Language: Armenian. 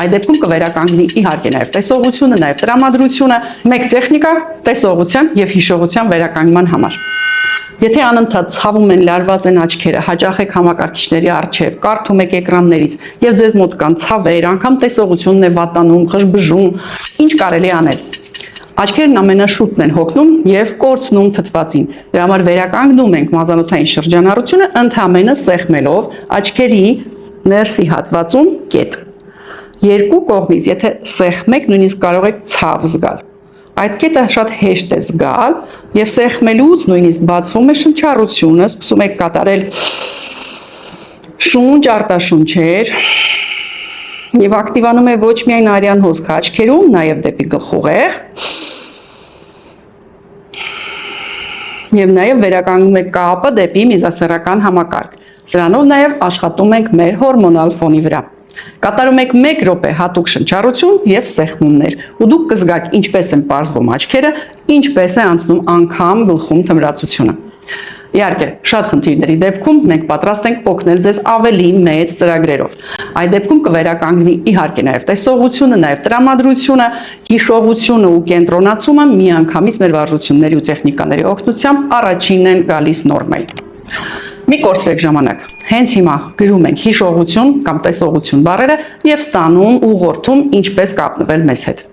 Այդ դեպքում կվերականգնի իհարկե նաև տեսողությունը, նաև տրամադրությունը, մեկ տեխնիկա տեսողության եւ հիշողության վերականգնման համար։ Եթե անընդհատ ցավում են, լարված են աչքերը, հաճախ եք համակարգիչների առջև, կարդում եք էկրաններից եւ ձեզ մոտ կան ցավեր, անգամ տեսողությունն է վատանում, խժբժում, ինչ կարելի անել։ Աչքերն ամենաշուտն են հոգնում եւ կորցնում թթվածին։ Դրա համար վերականգնում ենք մազանոթային շրջանառությունը ընդհանրապես սեղմելով աչքերի ներսի հատվածում կետ։ Երկու կողմից, եթե սեղմեք, նույնիսկ կարող եք ցավ զգալ։ Այդ կետը շատ հեշտ է զգալ եւ սեղմելուց նույնիսկ բացվում է շնչառությունը, սկսում եք կատարել շունչ արտաշունչեր եւ ակտիվանում է ոչ միայն արյան հոսքը աչքերում, նաեւ դեպի գլխուղեղ եւ նաեւ վերականգնում է կապը դեպի միզասեռական համակարգ։ Սրանով նաեւ աշխատում ենք մեր հորմոնալ ֆոնի վրա։ Կատարում եք 1 րոպե հատուկ շնչառություն եւ սեղմումներ, ու դուք կզգաք ինչպես են պարզվում աչքերը, ինչպես է անցնում անգամ գլխում թմրացությունը։ Իհարկե, շատ խնդիրների դեպքում մենք պատրաստ ենք օգնել ձեզ ավելի մեծ ծրագրերով։ Այդ դեպքում կվերականգնի իհարկե նաև տեսողությունը, նաև տրամադրությունը, հիշողությունը ու կենտրոնացումը միանգամից մեր վարժությունների ու տեխնիկաների օգնությամբ առաջինն են գալիս նորմայի։ Մի կորցրեք ժամանակ։ Հենց հիմա գրում ենք հիշողություն կամ տեսողություն բառերը եւ ստանում ուղղորդում ինչպես կապնվել մեզ հետ։